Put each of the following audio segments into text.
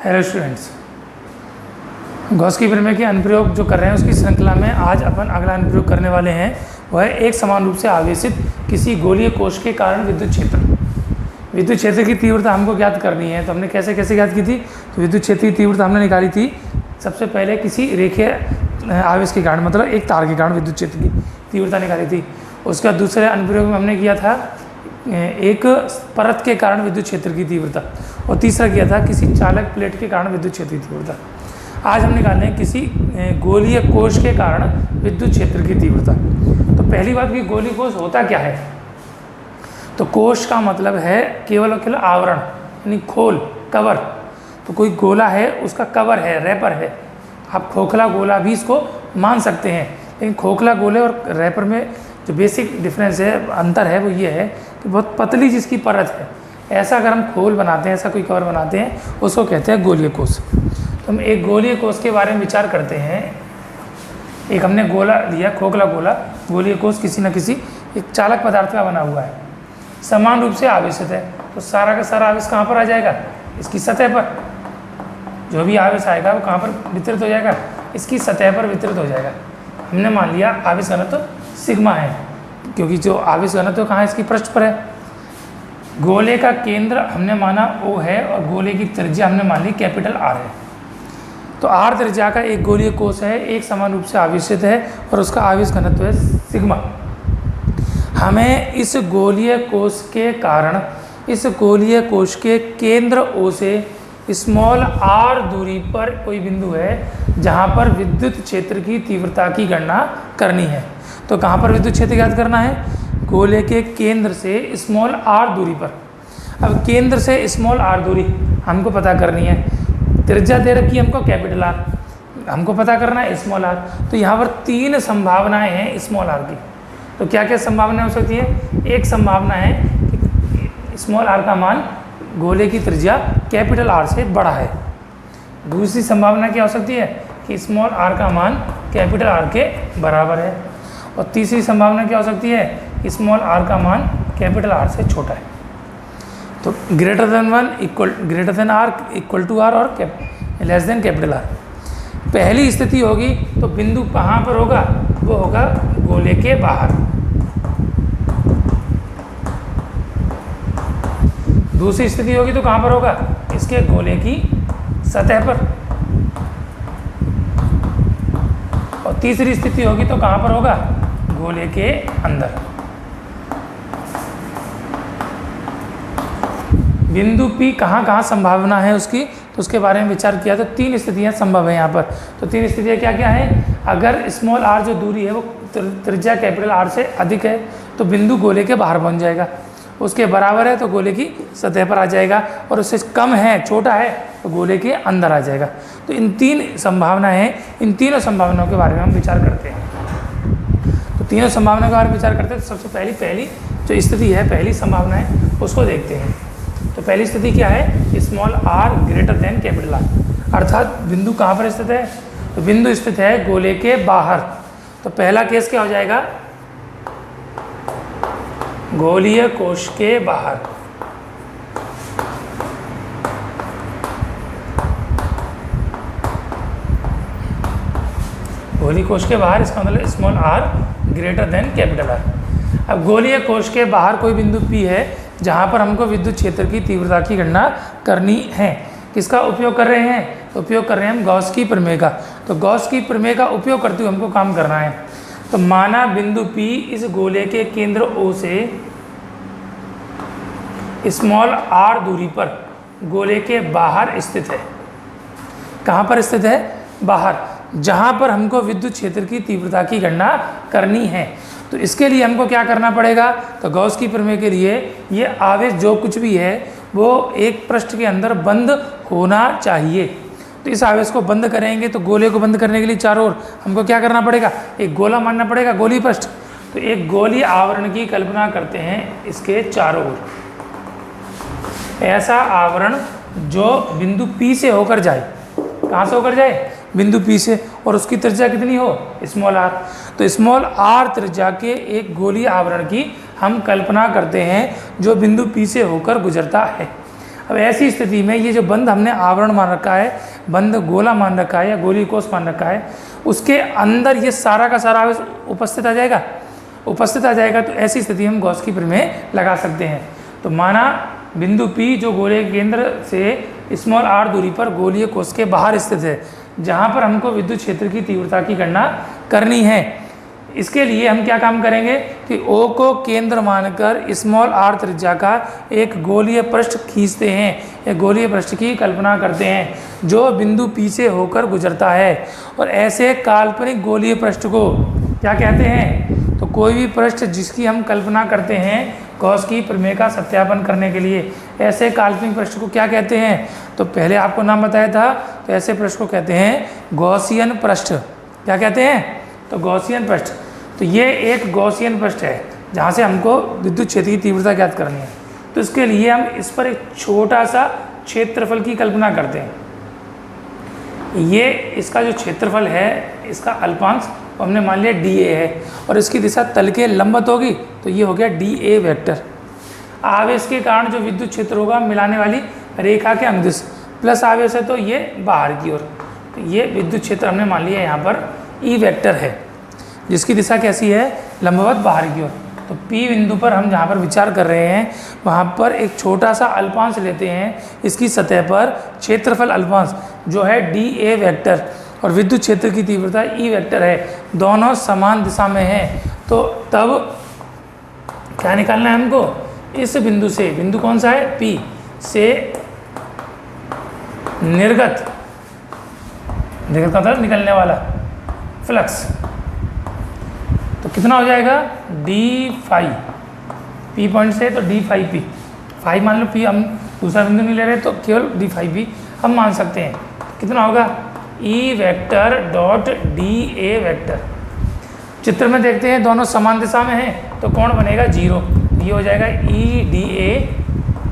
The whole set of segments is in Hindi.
हेलो स्टूडेंट्स, गॉस की प्रमेय के अनुप्रयोग जो कर रहे हैं उसकी श्रृंखला में आज अपन अगला अनुप्रयोग करने वाले हैं। वह है एक समान रूप से आवेशित किसी गोलीय कोश के कारण विद्युत क्षेत्र। विद्युत क्षेत्र की तीव्रता हमको ज्ञात करनी है, तो हमने कैसे कैसे ज्ञात की थी। तो विद्युत क्षेत्र की तीव्रता हमने निकाली थी सबसे पहले किसी रेखीय आवेश के कारण, मतलब एक तार के कारण विद्युत क्षेत्र की तीव्रता निकाली थी। उसका दूसरे अनुप्रयोग में हमने किया था एक परत के कारण विद्युत क्षेत्र की तीव्रता, और तीसरा किया था किसी चालक प्लेट के कारण विद्युत क्षेत्र की तीव्रता। आज हम निकाल रहे हैं किसी गोलीय कोश के कारण विद्युत क्षेत्र की तीव्रता। तो पहली बात कि गोलीय कोश होता क्या है। तो कोश का मतलब है केवल और केवल आवरण, यानी खोल, कवर। तो कोई गोला है, उसका कवर है, रैपर है। आप खोखला गोला भी इसको मान सकते हैं, लेकिन खोखला गोले और रैपर में जो बेसिक डिफरेंस है, अंतर है, वो ये है कि बहुत पतली जिसकी परत है, ऐसा अगर हम खोल बनाते हैं, ऐसा कोई कवर बनाते हैं, उसको कहते हैं गोलीय कोश। तो हम एक गोलीय कोश के बारे में विचार करते हैं। एक हमने गोला लिया, खोखला गोला। गोलीय कोश किसी न किसी एक चालक पदार्थ का बना हुआ है, समान रूप से आवेशित है। तो सारा का सारा आवेश कहाँ पर आ जाएगा, इसकी सतह पर। जो भी आवेश आएगा वो कहाँ पर वितरित हो जाएगा, इसकी सतह पर वितरित हो जाएगा। हमने मान लिया आवेश घनत्व सिग्मा है, क्योंकि जो आवेश घनत्व कहाँ है, इसकी पृष्ठ पर है। गोले का केंद्र हमने माना O है, और गोले की त्रिज्या हमने मान ली कैपिटल R है। तो R त्रिज्या का एक गोलीय कोश है, एक समान रूप से आवेशित है, और उसका आवेश घनत्व है सिग्मा। हमें इस गोलीय कोश के कारण, इस गोलीय कोश के केंद्र O से स्मॉल r दूरी पर कोई बिंदु है जहाँ पर विद्युत क्षेत्र की तीव्रता की गणना करनी है। तो कहाँ पर विद्युत क्षेत्र ज्ञात करना है, गोले के केंद्र से स्मॉल r दूरी पर। अब केंद्र से स्मॉल r दूरी हमको पता करनी है। त्रिज्या दे रखी है हमको कैपिटल R, हमको पता करना है स्मॉल r। तो यहाँ पर तीन संभावनाएं हैं स्मॉल r की। तो क्या क्या संभावनाएं हो सकती है। एक संभावना है कि स्मॉल r का मान गोले की त्रिज्या कैपिटल R से बड़ा है। दूसरी संभावना क्या हो सकती है कि स्मॉल r का मान कैपिटल R के बराबर है। और तीसरी संभावना क्या हो सकती है कि स्मॉल r का मान कैपिटल R से छोटा है। तो greater than R equal to R और लेस देन कैपिटल R। पहली स्थिति होगी तो बिंदु कहाँ पर होगा, वो होगा गोले के बाहर। दूसरी स्थिति होगी तो कहाँ पर होगा, इसके गोले की सतह पर। और तीसरी स्थिति होगी तो कहाँ पर होगा, गोले के अंदर। बिंदु P कहाँ कहाँ संभावना है उसकी, तो उसके बारे में विचार किया। तो तीन स्थितियाँ संभव है यहाँ पर। तो तीन स्थितियाँ क्या क्या हैं। अगर स्मॉल r जो दूरी है वो त्रिज्या कैपिटल R से अधिक है, तो बिंदु गोले के बाहर पहुँच जाएगा। उसके बराबर है तो गोले की सतह पर आ जाएगा, और उससे कम है, छोटा है, तो गोले के अंदर आ जाएगा। तो इन तीन संभावना है, इन तीनों संभावनाओं के बारे में हम विचार करते हैं। तो तीनों संभावनाओं के बारे में विचार करते हैं। तो सबसे पहली जो स्थिति है, पहली संभावना है, उसको देखते हैं। तो पहली स्थिति क्या है, small r greater than capital R। अर्थात बिंदु कहाँ पर स्थित है, तो बिंदु स्थित है गोले के बाहर। तो पहला केस क्या हो जाएगा, गोलीय कोश के बाहर। गोलीय कोश के बाहर, इसका मतलब small r greater than capital R। अब गोलीय कोश के बाहर कोई बिंदु P है जहाँ पर हमको विद्युत क्षेत्र की तीव्रता की गणना करनी है। किसका उपयोग कर रहे हैं, तो उपयोग कर रहे हैं हम गॉस की प्रमेय का। तो गॉस की प्रमेय का उपयोग करते हुए हमको काम करना है। तो माना बिंदु P इस गोले के केंद्र O से स्मॉल r दूरी पर गोले के बाहर स्थित है। कहाँ पर स्थित है, बाहर, जहाँ पर हमको विद्युत क्षेत्र की तीव्रता की गणना करनी है। तो इसके लिए हमको क्या करना पड़ेगा, तो गॉस की प्रमेय के लिए ये आवेश जो कुछ भी है वो एक पृष्ठ के अंदर बंद होना चाहिए। तो इस आवेश को बंद करेंगे, तो गोले को बंद करने के लिए चारों ओर हमको क्या करना पड़ेगा, एक गोला मानना पड़ेगा, गोलीय पृष्ठ। तो एक गोलीय आवरण की कल्पना करते हैं इसके चारों ओर। ऐसा आवरण जो बिंदु P से होकर जाए, कहाँ से होकर जाए, बिंदु P से, और उसकी त्रिज्या कितनी हो, स्मॉल r। तो स्मॉल r त्रिज्या के एक गोलीय आवरण की हम कल्पना करते हैं जो बिंदु P से होकर गुजरता है। अब ऐसी स्थिति में ये जो बंद हमने आवरण मान रखा है, बंद गोला मान रखा है या गोलीय कोष मान रखा है, उसके अंदर ये सारा का सारा आवेश उपस्थित आ जाएगा, तो ऐसी स्थिति हम गॉस की प्रमेय लगा सकते हैं। तो माना बिंदु P जो गोले के केंद्र से स्मॉल r दूरी पर गोलीय कोष के बाहर स्थित है, जहाँ पर हमको विद्युत क्षेत्र की तीव्रता की गणना करनी है। इसके लिए हम क्या काम करेंगे कि O को केंद्र मानकर स्मॉल r त्रिज्या का एक गोलीय पृष्ठ खींचते हैं, एक गोलीय पृष्ठ की कल्पना करते हैं जो बिंदु P से होकर गुजरता है। और ऐसे काल्पनिक गोलीय पृष्ठ को क्या कहते हैं? तो कोई भी पृष्ठ जिसकी हम कल्पना करते हैं गॉस की प्रमेय का सत्यापन करने के लिए, ऐसे काल्पनिक पृष्ठ को क्या कहते हैं? तो पहले आपको नाम बताया था, तो ऐसे पृष्ठ को कहते हैं गॉसियन पृष्ठ। क्या कहते हैं? तो गॉसियन पृष्ठ। तो ये एक गॉसियन पृष्ठ है जहाँ से हमको विद्युत क्षेत्र की तीव्रता ज्ञात करनी है। तो इसके लिए हम इस पर एक छोटा सा क्षेत्रफल की कल्पना करते हैं। ये इसका जो क्षेत्रफल है, इसका अल्पांश हमने मान लिया dA है और इसकी दिशा तल के लंबवत होगी, तो ये हो गया dA वेक्टर। आवेश के कारण जो विद्युत क्षेत्र होगा मिलाने वाली रेखा के अनुदिश, प्लस आवेश है तो ये बाहर की ओर, तो ये विद्युत क्षेत्र हमने मान लिया यहाँ पर E वेक्टर है जिसकी दिशा कैसी है? लंबवत बाहर की ओर। तो P बिंदु पर हम जहाँ पर विचार कर रहे हैं वहाँ पर एक छोटा सा अल्पांश लेते हैं, इसकी सतह पर क्षेत्रफल अल्पांश जो है dA वेक्टर और विद्युत क्षेत्र की तीव्रता E वेक्टर है, दोनों समान दिशा में हैं। तो तब क्या निकालना है हमको? इस बिंदु से, बिंदु कौन सा है? P से निर्गत का मतलब निकलने वाला फ्लक्स, तो कितना हो जाएगा? d फाई P पॉइंट से, तो d फाई P, फाई मान लो P, हम दूसरा बिंदु नहीं ले रहे तो केवल d फाई P हम मान सकते हैं। कितना होगा? E vector dot dA vector. चित्र में देखते हैं दोनों समान दिशा में हैं, तो कोण बनेगा 0, ये हो जाएगा E dA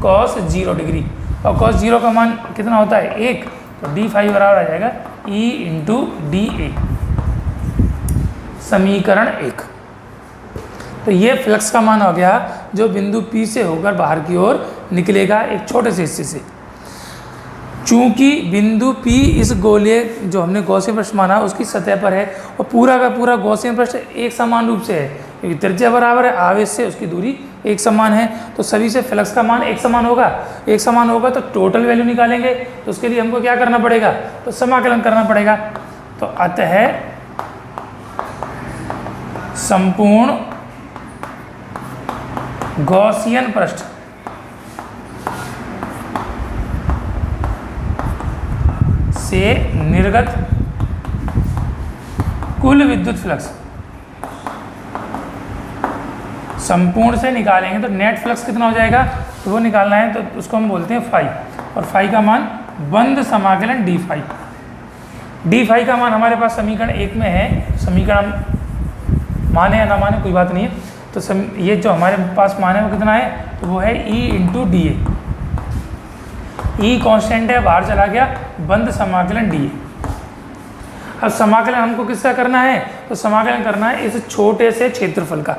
cos 0 डिग्री, और cos 0 का मान कितना होता है? 1, तो d फाई बराबर आ जाएगा E इंटू dA, समीकरण 1। तो ये फ्लक्स का मान हो गया जो बिंदु P से होकर बाहर की ओर निकलेगा एक छोटे से हिस्से से। चूंकि बिंदु P इस गोलीय जो हमने गॉसियन पृष्ठ माना उसकी सतह पर है और पूरा का पूरा गॉसियन पृष्ठ एक समान रूप से है, क्योंकि त्रिज्या बराबर है, आवेश से उसकी दूरी एक समान है, तो सभी से फ्लक्स का मान एक समान होगा तो टोटल वैल्यू निकालेंगे। तो उसके लिए हमको क्या करना पड़ेगा? तो समाकलन करना पड़ेगा। तो अतः संपूर्ण गॉसियन पृष्ठ से निर्गत कुल विद्युत फ्लक्स संपूर्ण से निकालेंगे तो नेट फ्लक्स कितना हो जाएगा? तो वो निकालना है तो उसको हम बोलते हैं फाई, और फाई का मान बंद समाकलन d फाई। d फाई का मान हमारे पास समीकरण 1 में है, समीकरण माने या ना माने कोई बात नहीं है। तो ये जो हमारे पास मान है वो कितना है? तो वो है E into dA। E constant है, बाहर चला गया, बंद समाकलन dA। अब समाकलन हमको किसका करना है? तो समाकलन करना है इस छोटे से क्षेत्रफल का।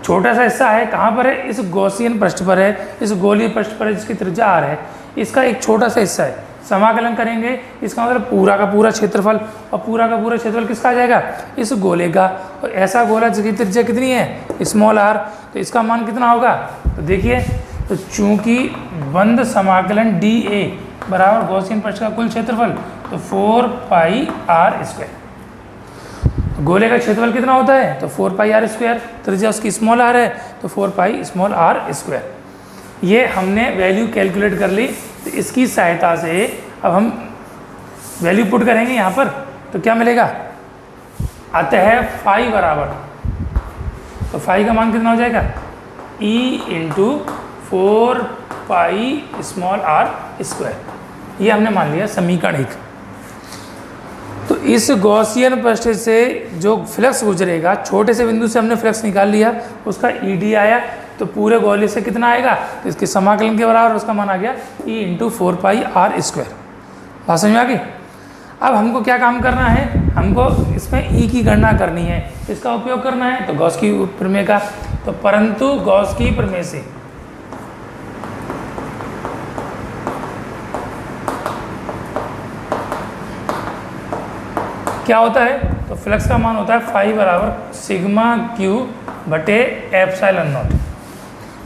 छोटा सा हिस्सा है, कहाँ पर है? इस गॉसियन पृष्ठ पर है, इस गोलीय पृष्ठ पर है जिसकी त्रिज्या r है, इसका एक छोटा सा हिस्सा है। समाकलन करेंगे, इसका मतलब पूरा का पूरा क्षेत्रफल, और पूरा का पूरा क्षेत्रफल किसका आ जाएगा? इस गोले का। और ऐसा गोला जिसकी त्रिज्या कितनी है? स्मॉल r, तो इसका मान कितना होगा? तो देखिए, तो चूंकि बंद समाकलन dA बराबर गॉसियन पृष्ठ का कुल क्षेत्रफल, तो 4 पाई r स्क्वायर। गोले का क्षेत्रफल कितना होता है? तो 4 पाई r स्क्वायर, त्रिज्या उसकी स्मॉल r है तो 4 पाई स्मॉल r स्क्वायर। ये हमने वैल्यू कैलकुलेट कर ली। तो इसकी सहायता से अब हम वैल्यू पुट करेंगे यहाँ पर, तो क्या मिलेगा? अतः फाई बराबर, तो फाई का मान कितना हो जाएगा? E into 4 pi small r square. ये हमने मान लिया समीकरण 1। तो इस गॉसियन पृष्ठ से जो फ्लक्स गुजरेगा, छोटे से बिंदु से हमने फ्लक्स निकाल लिया, उसका ED आया, तो पूरे गोले से कितना आएगा? तो इसके समाकलन के बराबर उसका मान आ गया E इंटू 4 पाई r स्क्वायर। बात समझ में आ गई? अब हमको क्या काम करना है? हमको इसमें E की गणना करनी है, इसका उपयोग करना है तो गॉस की प्रमेय का। तो परंतु गॉस की प्रमेय से क्या होता है, तो फ्लक्स का मान होता है फाई बराबर सिग्मा क्यू बटे एप्सिलॉन नॉट,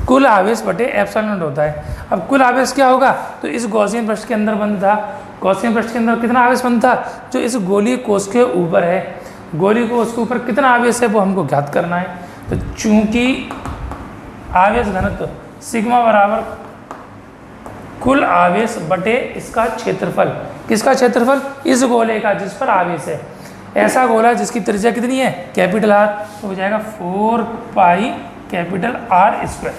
कुल आवेश बटे एप्सिलॉन नॉट होता है। अब कुल आवेश क्या होगा, तो इस गॉसियन पृष्ठ के अंदर बंद था, गॉसियन पृष्ठ के अंदर कितना आवेश बंद था, जो इस गोलीय कोष के ऊपर है, गोलीय कोष के ऊपर कितना आवेश है वो हमको ज्ञात करना है। तो चूंकि आवेश घनत्व सिग्मा बराबर कुल आवेश बटे इसका क्षेत्रफल, किसका क्षेत्रफल, इस गोले का जिस पर आवेश है, ऐसा गोला जिसकी त्रिज्या कितनी है, कैपिटल आर, तो हो जाएगा 4 पाई कैपिटल आर स्क्वायर।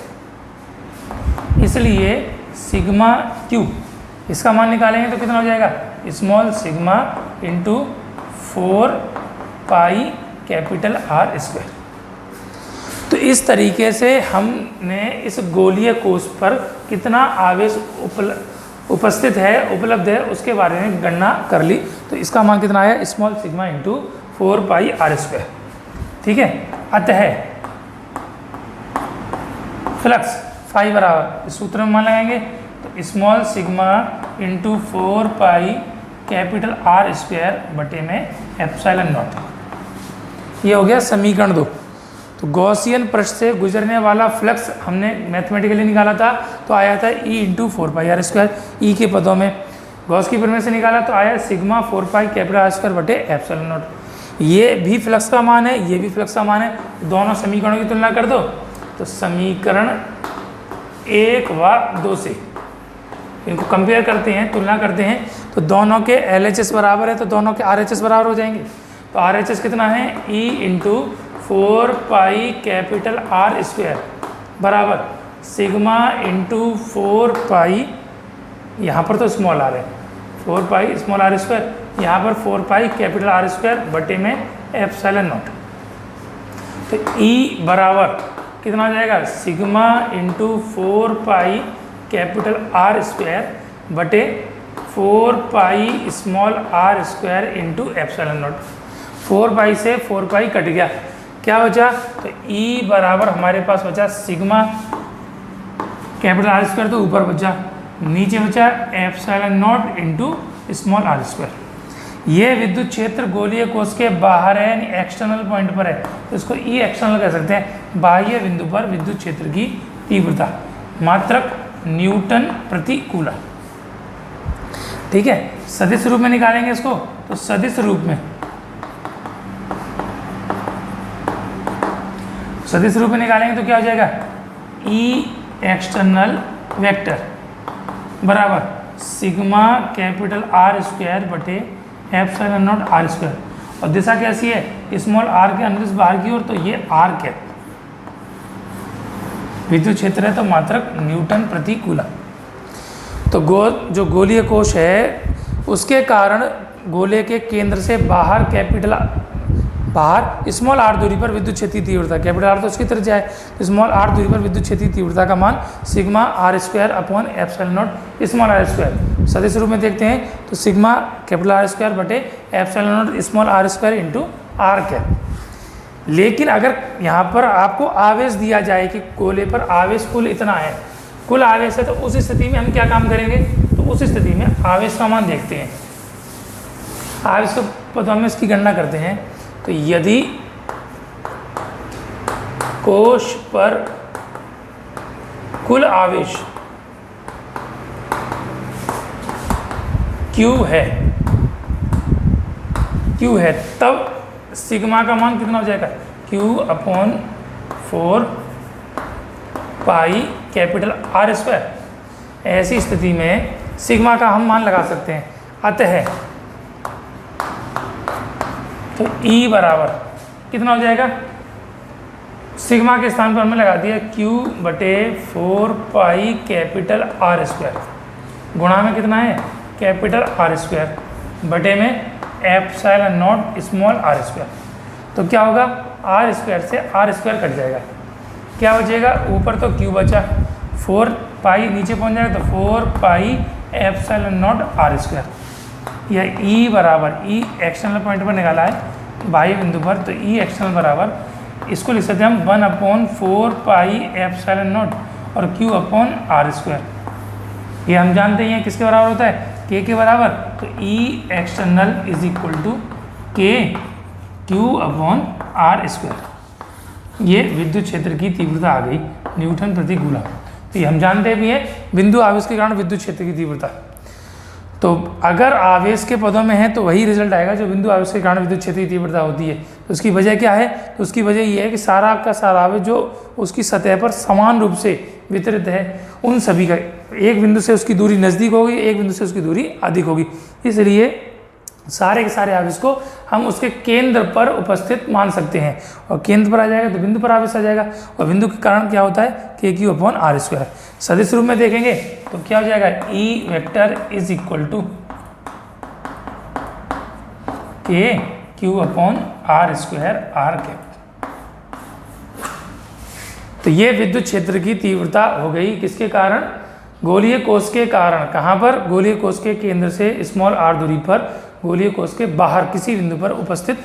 इसलिए सिग्मा क्यू इसका मान निकालेंगे तो कितना हो जाएगा, small sigma into 4 pi capital R square. तो इस तरीके से हमने इस गोलीय कोष पर कितना आवेश उपस्थित है, उपलब्ध है, उसके बारे में गणना कर ली। तो इसका मान कितना आया, small sigma into 4 pi R square. ठीक है, अतः फ्लक्स फाई बराबर, इस सूत्र में मान लगाएंगे तो small sigma into 4 pi capital R square बटे में एप्सिलॉन नॉट। ये हो गया समीकरण 2। तो गॉसियन पृष्ठ से गुजरने वाला फ्लक्स हमने मैथमेटिकली निकाला था, तो आया था E into 4 pi R square, E के पदों में। गॉस की प्रमेय से निकाला तो आया sigma 4 pi capital R square बटे एप्सिलॉन नॉट। ये भी फ्लक्स का मान है, ये भी फ्लक्स का मान है, दोनों समीकरणों की तुलना कर दो। तो समीकरण 1 व 2 से इनको कंपेयर करते हैं, तुलना करते हैं, तो दोनों के LHS बराबर है, तो दोनों के RHS बराबर हो जाएंगे। तो RHS कितना है, E into 4 pi capital R square बराबर सिग्मा इंटू 4 पाई, यहाँ पर तो स्मॉल आर है, 4 पाई स्मॉल आर स्क्वायर, यहाँ पर 4 पाई कैपिटल आर स्क्वायर बटे में एप्सिलॉन नॉट। तो E बराबर कितना हो जाएगा, sigma into 4 pi capital R square बटे 4 pi small R square into epsilon naught. 4 pi से 4 पाई कट गया, क्या बचा, तो E बराबर हमारे पास बचा सिग्मा कैपिटल आर स्क्वायर, तो ऊपर बचा, नीचे बचा epsilon naught into small R square. ये विद्युत क्षेत्र गोलीय कोष के बाहर है, यानी एक्सटर्नल पॉइंट पर है, तो इसको ई एक्सटर्नल कह सकते हैं। बाह्य बिंदु पर विद्युत क्षेत्र की तीव्रता मात्रक न्यूटन प्रति कूलम। ठीक है, सदिश रूप में निकालेंगे इसको, तो सदिश रूप में निकालेंगे तो क्या हो जाएगा, ई एक्सटर्नल वेक्टर बराबर सिग्मा कैपिटल आर स्क्वायर बटे एप्सिलॉन नॉट आर स्क्वायर। और दिशा कैसी है, स्मॉल आर के अनुदिश बाहर की ओर, तो ये आर कैप विद्युत क्षेत्र है, तो मात्रक न्यूटन प्रति कूलम। तो जो गोलीय कोष है उसके कारण गोले के केंद्र से बाहर स्मॉल आर दूरी पर विद्युत क्षेत्र की तीव्रता, कैपिटल आर तो उसकी त्रिज्या है, तो स्मॉल आर दूरी पर विद्युत क्षेत्र की तीव्रता का मान sigma R square upon epsilon naught small R square. सदिश रूप में देखते हैं तो सिग्मा कैपिटल आर स्क्वायर बटे epsilon naught small R square into R cap. लेकिन अगर यहाँ पर आपको आवेश दिया जाए कि गोले पर आवेश कुल इतना है, कुल आवेश है, तो उस स्थिति में हम क्या काम करेंगे, तो उस स्थिति में आवेश का मान देखते हैं, आवेश के पदों में इसकी गणना करते हैं। तो यदि कोश पर कुल आवेश Q है तब सिग्मा का मान कितना हो जाएगा, Q upon 4 pi capital R square. ऐसी स्थिति में सिग्मा का हम मान लगा सकते हैं। अतः तो E बराबर कितना हो जाएगा, सिग्मा के स्थान पर हमने लगा दिया Q बटे 4 पाई कैपिटल आर स्क्वायर, गुणा में कितना है कैपिटल आर स्क्वायर बटे में epsilon naught small R square. तो क्या होगा, आर स्क्वायर से आर स्क्वायर कट जाएगा, क्या बचेगा, ऊपर तो Q बचा, 4 पाई नीचे पहुंच जाएगा, तो 4 pi epsilon naught R square. यह E बराबर, E एक्सटर्नल पॉइंट पर निकाला है बाह्य बिंदु पर, तो E एक्सटर्नल बराबर इसको लिख सकते हैं हम 1/4 पाई एप्सिलॉन नॉट और Q अपॉन आर स्क्वायर। ये हम जानते हैं किसके बराबर होता है, K के बराबर। तो E external is equal to K Q upon R square, ये विद्युत क्षेत्र की तीव्रता आ गई न्यूटन प्रति कूलम। तो ये हम जानते भी हैं बिंदु आवेश के कारण विद्युत क्षेत्र की तीव्रता। तो अगर आवेश के पदों में है तो वही रिजल्ट आएगा जो बिंदु आवेश के कारण विद्युत क्षेत्र की तीव्रता होती है। तो उसकी वजह क्या है? तो उसकी वजह ये है कि सारा का सारा आवेश जो उसकी सतह पर समान रूप से वितरित है, उन सभी का एक बिंदु से उसकी दूरी नज़दीक होगी, एक बिंदु से उसकी दूरी अधिक होगी। इसलिए सारे के सारे आवेश को हम उसके केंद्र पर उपस्थित मान सकते हैं, और केंद्र पर आ जाएगा तो बिंदु पर आवेश आ जाएगा, और बिंदु के कारण क्या होता है? के क्यू अपॉन आर स्क्वायर। सदिश रूप में देखेंगे तो क्या हो जाएगा? E vector is equal to K Q upon R square R cap. तो ये विद्युत क्षेत्र की तीव्रता हो गई किसके कारण? गोलीय कोश के कारण। कहाँ पर? गोलीय कोश के केंद्र से स्मॉल आर दूरी पर गोलीय कोश के बाहर किसी बिंदु पर उपस्थित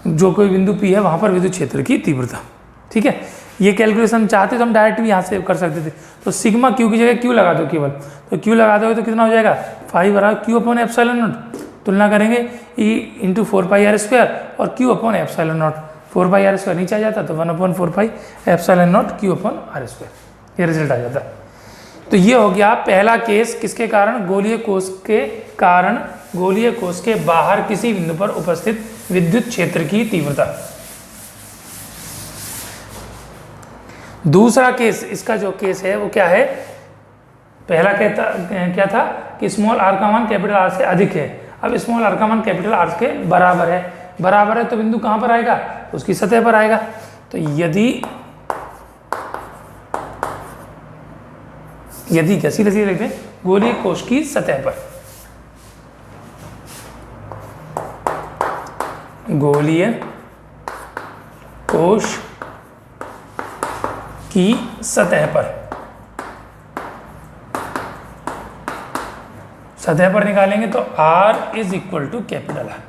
जो कोई बिंदु पी है वहाँ पर विद्युत क्षेत्र की तीव्रता। ठीक है, ये कैलकुलेशन चाहते तो हम डायरेक्ट भी यहाँ से कर सकते थे। तो सिग्मा क्यू की जगह क्यू लगा दो केवल, तो क्यू लगा दोगे तो कितना हो जाएगा? 5 बराबर क्यू अपॉन एप्सिलॉन नॉट। तुलना करेंगे ई इंटू 4πr स्क्वायर और Q upon epsilon naught. 4πr square नीचे आ जाता तो 1/4π epsilon naught Q upon R square, ये रिजल्ट आ जाता। तो ये हो गया पहला केस किसके कारण? गोलीय कोश के कारण गोलीय कोश के बाहर किसी बिंदु पर उपस्थित विद्युत क्षेत्र की तीव्रता। दूसरा केस, इसका जो केस है वो क्या है? पहला क्या था कि स्मॉल आर का मान कैपिटल आर से अधिक है। अब स्मॉल आर का मान कैपिटल आर के बराबर है। बराबर है तो बिंदु कहाँ पर आएगा? उसकी सतह पर आएगा। तो यदि कैसी लगी लिखते हैं? गोलीय कोश की सतह पर, गोलीय कोश की सतह पर निकालेंगे तो R is equal to capital R.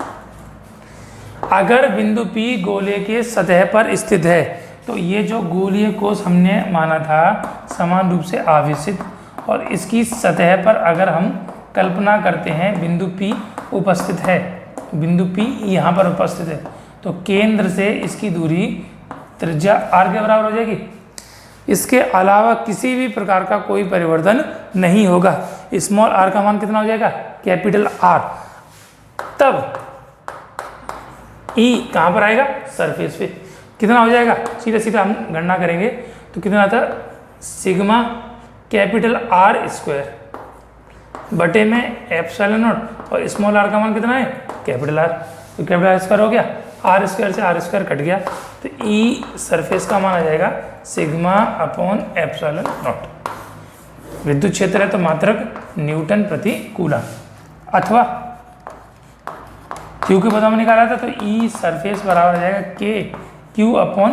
अगर बिंदु P गोले के सतह पर स्थित है तो ये जो गोलीय कोश हमने माना था समान रूप से आवेशित, और इसकी सतह पर अगर हम कल्पना करते हैं बिंदु P उपस्थित है, बिंदु P यहाँ पर उपस्थित है, तो केंद्र से इसकी दूरी त्रिज्या r के बराबर हो जाएगी। इसके अलावा किसी भी प्रकार का कोई परिवर्तन नहीं होगा। स्मॉल r का मान कितना हो जाएगा? Capital R। तब E कहाँ पर आएगा? सरफेस पे। कितना हो जाएगा? सीधा सीधा हम गणना करेंगे तो कितना आता? सिग्मा कैपिटल R स्क्वायर बटे में एप्सिलॉन नॉट, और स्मॉल r का मान कितना है? Capital R। तो कैपिटल R स्क्वायर हो गया, R स्क्वायर से R स्क्वायर कट गया, तो E सरफेस का मान आ जाएगा सिग्मा अपॉन एप्सिलॉन नॉट। विद्युत क्षेत्र है तो मात्रक न्यूटन प्रति कूलम, अथवा क्यू के पता में निकाला था तो E सरफेस बराबर आ जाएगा के Q upon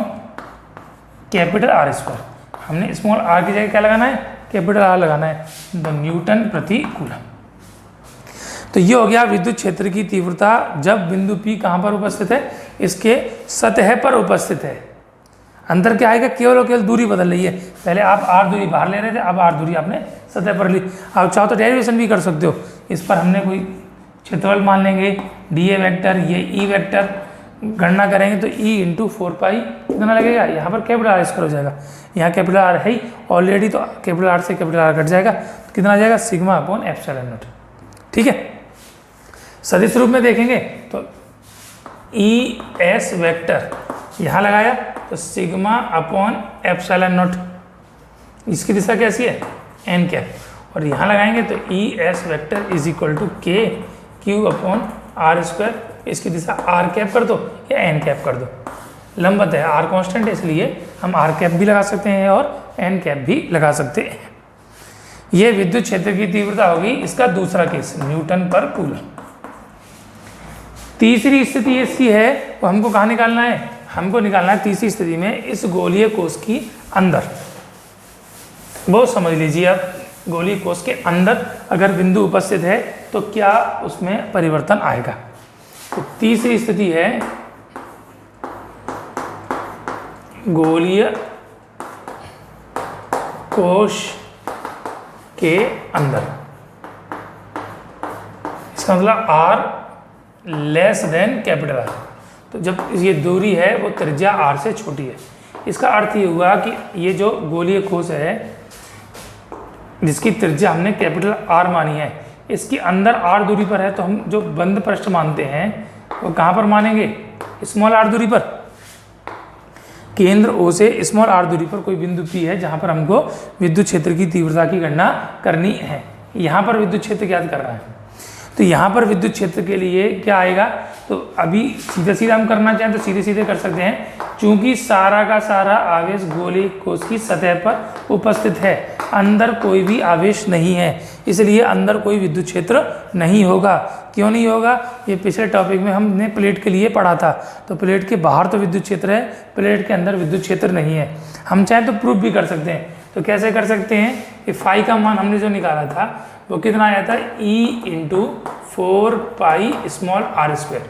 capital R square. हमने स्मॉल r की जगह क्या लगाना है? कैपिटल R लगाना है, तो न्यूटन प्रति कूलम। तो ये हो गया विद्युत क्षेत्र की तीव्रता जब बिंदु P कहाँ पर उपस्थित है? इसके सतह पर उपस्थित है। अंतर क्या आएगा? केवल और केवल दूरी बदल रही है। पहले आप r दूरी बाहर ले रहे थे, अब r दूरी आपने सतह पर ली। आप चाहो तो डेरिवेशन भी कर सकते हो। इस पर हमने कोई क्षेत्रफल मान लेंगे, dA वेक्टर, ये E वेक्टर, गणना करेंगे तो E इंटू 4π कितना लगेगा? यहाँ पर कैपिटल R स्क्वायर हो जाएगा, यहाँ कैपिटल R है ही ऑलरेडी, तो कैपिटल R से कैपिटल R कट जाएगा, तो कितना आ जाएगा? Sigma upon epsilon not. ठीक है, सदिश रूप में देखेंगे तो ES वेक्टर यहाँ लगाया तो सिग्मा अपॉन एप्सिलॉन नॉट, इसकी दिशा कैसी है? n कैप, और यहाँ लगाएंगे तो ES vector is equal to K Q upon R square, इसकी दिशा r कैप कर दो या n कैप कर दो। लंबवत है, r कांस्टेंट है, इसलिए हम r कैप भी लगा सकते हैं और n कैप भी लगा सकते हैं। ये विद्युत क्षेत्र की तीव्रता होगी इसका दूसरा केस, न्यूटन पर कूलम। तीसरी स्थिति इसकी है, वो हमको कहाँ निकालना है? हमको निकालना है तीसरी स्थिति में इस गोलीय कोश की अंदर। बहुत समझ लीजिए आप, गोलीय कोश के अंदर अगर बिंदु उपस्थित है तो क्या उसमें परिवर्तन आएगा। तो तीसरी स्थिति है गोलीय कोश के अंदर, इसका मतलब R less than capital R. तो जब ये दूरी है वो त्रिज्या आर से छोटी है, इसका अर्थ ये हुआ कि ये जो गोलीय कोश है जिसकी त्रिज्या हमने कैपिटल आर मानी है, इसकी अंदर आर दूरी पर है, तो हम जो बंद पृष्ठ मानते हैं वो कहाँ पर मानेंगे? स्मॉल आर दूरी पर। केंद्र ओ से स्मॉल आर दूरी पर कोई बिंदु पी है जहाँ पर हमको विद्युत क्षेत्र की तीव्रता की गणना करनी है। यहाँ पर विद्युत क्षेत्र ज्ञात करना है, तो यहाँ पर विद्युत क्षेत्र के लिए क्या आएगा? तो अभी सीधे सीधे हम करना चाहें तो सीधे सीधे कर सकते हैं, क्योंकि सारा का सारा आवेश गोलीय कोश की सतह पर उपस्थित है, अंदर कोई भी आवेश नहीं है, इसलिए अंदर कोई विद्युत क्षेत्र नहीं होगा। क्यों नहीं होगा? ये पिछले टॉपिक में हमने प्लेट के लिए पढ़ा था, तो प्लेट के बाहर तो विद्युत क्षेत्र है, प्लेट के अंदर विद्युत क्षेत्र नहीं है। हम चाहें तो प्रूफ भी कर सकते हैं, तो कैसे कर सकते हैं कि फाई का मान हमने जो निकाला था वो कितना आया था? E into 4 small R square,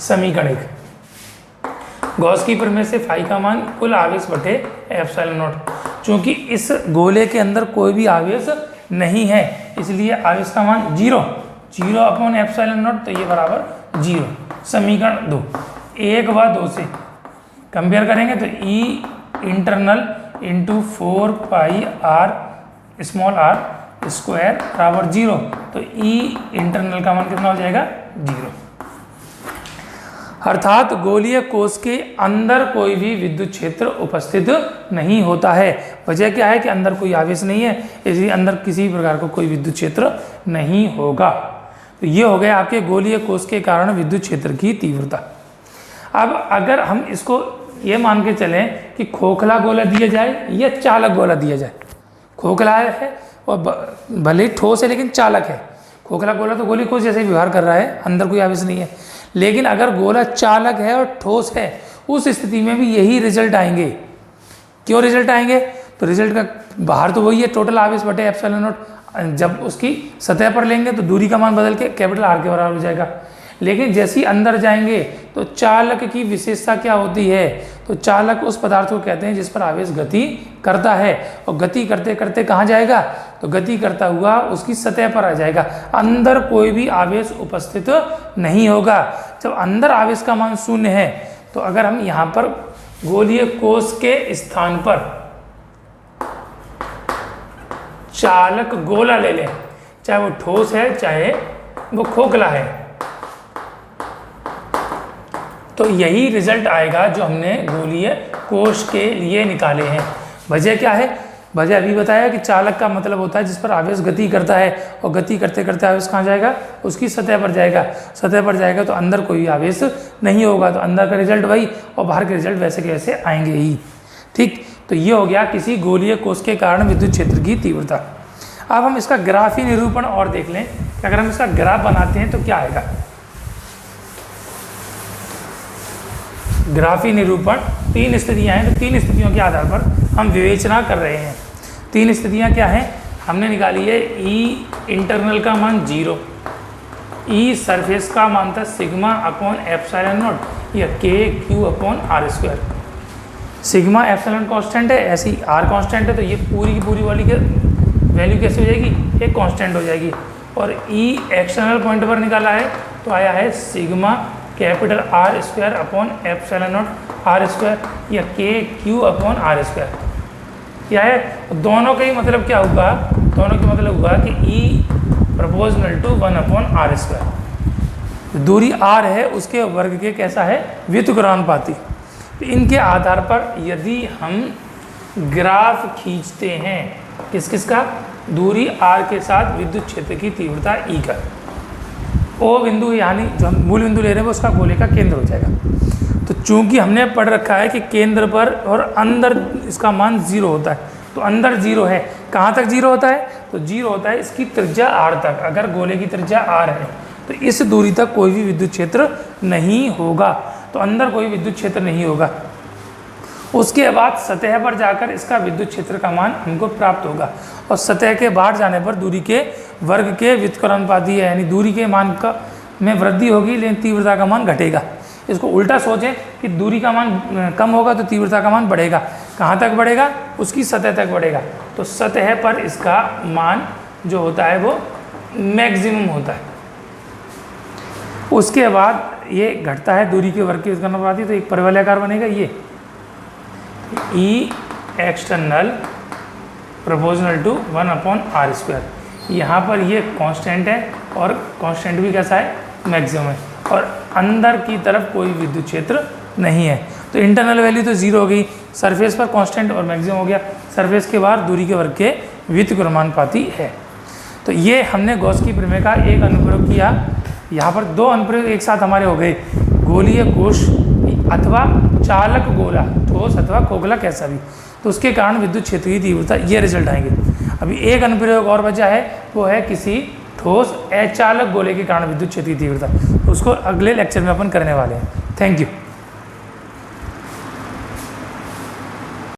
समीकरण 1। गॉस की प्रमेय से फाई का मान कुल आवेश बटे एप्सिलॉन नॉट। चूंकि इस गोले के अंदर कोई भी आवेश नहीं है, इसलिए आवेश का मान 0 अपॉन एप्सिलॉन नॉट, तो ये बराबर 0। समीकरण 2 1 व 2 से कंपेयर करेंगे तो E internal into 4 R small R square बराबर 0, तो E इंटरनल का मान कितना हो जाएगा? 0। अर्थात गोलीय कोश के अंदर कोई भी विद्युत क्षेत्र उपस्थित नहीं होता है। वजह क्या है? कि अंदर कोई आवेश नहीं है, इसलिए अंदर किसी प्रकार का कोई विद्युत क्षेत्र नहीं होगा। तो ये हो गया आपके गोलीय कोश के कारण विद्युत क्षेत्र की तीव्रता। अब अगर हम इसको ये मान के चलें कि खोखला गोला दिया जाए या चालक गोला दिया जाए, खोखला है और भले ही ठोस है लेकिन चालक है। खोखला गोला तो गोलीय कोश जैसे व्यवहार कर रहा है, अंदर कोई आवेश नहीं है। लेकिन अगर गोला चालक है और ठोस है, उस स्थिति में भी यही रिजल्ट आएंगे। क्यों रिजल्ट आएंगे? तो रिजल्ट का बाहर तो वही है, टोटल आवेश बटे एप्सिलॉन नॉट। जब उसकी सतह पर लेंगे तो दूरी का मान बदल के कैपिटल आर के बराबर हो जाएगा। लेकिन जैसे ही अंदर जाएंगे तो चालक की विशेषता क्या होती है? तो चालक उस पदार्थ को कहते हैं जिस पर आवेश गति करता है, और गति करते करते कहाँ जाएगा? तो गति करता हुआ उसकी सतह पर आ जाएगा, अंदर कोई भी आवेश उपस्थित नहीं होगा। जब अंदर आवेश का मान 0 है, तो अगर हम यहाँ पर गोलीय कोश के स्थान पर चालक गोला ले लें, चाहे वो ठोस है चाहे वो खोखला है, तो यही रिजल्ट आएगा जो हमने गोलीय कोश के लिए निकाले हैं। वजह क्या है? वजह अभी बताया कि चालक का मतलब होता है जिस पर आवेश गति करता है, और गति करते करते आवेश कहाँ जाएगा? उसकी सतह पर जाएगा। सतह पर जाएगा तो अंदर कोई आवेश नहीं होगा, तो अंदर का रिजल्ट वही और बाहर के रिजल्ट वैसे के वैसे आएंगे ही। ठीक, तो ये हो गया किसी गोलीय कोश के कारण विद्युत क्षेत्र की तीव्रता। अब हम इसका ग्राफी निरूपण और देख लें कि अगर हम इसका ग्राफ बनाते हैं तो क्या आएगा। ग्राफी निरूपण 3 स्थितियाँ हैं, तो 3 स्थितियों के आधार पर हम विवेचना कर रहे हैं। 3 स्थितियाँ क्या हैं? हमने निकाली है E इंटरनल का मान 0, E सरफेस का मान था सिग्मा अपॉन एप्सिलॉन नॉट या KQ upon R square. Sigma epsilon constant है, ऐसी R कांस्टेंट है, तो ये पूरी की पूरी वाली के वैल्यू कैसे हो जाएगी? एक कांस्टेंट हो जाएगी। और E एक्सटर्नल पॉइंट पर निकाला है तो आया है sigma capital R square upon epsilon naught R square या KQ अपॉन आर स्क्वायर। क्या है? दोनों का ही मतलब क्या होगा? दोनों का मतलब हुआ कि E proportional to 1 upon R square. दूरी r है, उसके वर्ग के कैसा है? व्युत्क्रमानुपाती। तो इनके आधार पर यदि हम ग्राफ खींचते हैं किस किस का? दूरी r के साथ विद्युत क्षेत्र की तीव्रता E का, ओ बिंदु यानी जो हम मूल बिंदु ले रहे हैं वो उसका गोले का केंद्र हो जाएगा। तो चूंकि हमने पढ़ रखा है कि केंद्र पर और अंदर इसका मान 0 होता है, तो अंदर 0 है। कहाँ तक 0 होता है? तो 0 होता है इसकी त्रिज्या r तक। अगर गोले की त्रिज्या r है तो इस दूरी तक कोई भी विद्युत क्षेत्र नहीं होगा, तो अंदर कोई विद्युत क्षेत्र नहीं होगा। उसके बाद सतह पर जाकर इसका विद्युत क्षेत्र का मान हमको प्राप्त होगा, और सतह के बाहर जाने पर दूरी के वर्ग के व्युत्क्रमानुपाती है, यानी दूरी के मान का में वृद्धि होगी लेकिन तीव्रता का मान घटेगा। इसको उल्टा सोचें कि दूरी का मान कम होगा तो तीव्रता का मान बढ़ेगा। कहाँ तक बढ़ेगा? उसकी सतह तक बढ़ेगा। तो सतह पर इसका मान जो होता है वो मैक्सिमम होता है। उसके बाद ये घटता है दूरी के वर्ग की अनुपाती, तो एक परवलयाकार बनेगा ये ई एक्सटर्नल प्रोपोर्शनल टू 1/r²। यहाँ पर ये कांस्टेंट है और कांस्टेंट भी कैसा है, मैक्सिमम है, और अंदर की तरफ कोई विद्युत क्षेत्र नहीं है। तो इंटरनल वैल्यू तो 0 हो गई, सरफेस पर कांस्टेंट और मैक्सिमम हो गया, सरफेस के बाहर दूरी के वर्ग के व्युत्क्रमानुपाती है। तो ये हमने गॉस की प्रमेय का एक अनुप्रयोग किया। यहाँ पर 2 अनुप्रयोग एक साथ हमारे हो गए, गोलीय कोश अथवा चालक गोला, ठोस अथवा खोखला कैसा भी, तो उसके कारण विद्युत क्षेत्र की तीव्रता, ये रिजल्ट आएंगे। अभी एक अनुप्रयोग और बचा है, वो है किसी ठोस अचालक गोले के कारण विद्युत क्षेत्र की तीव्रता, तो उसको अगले लेक्चर में अपन करने वाले हैं। Thank you.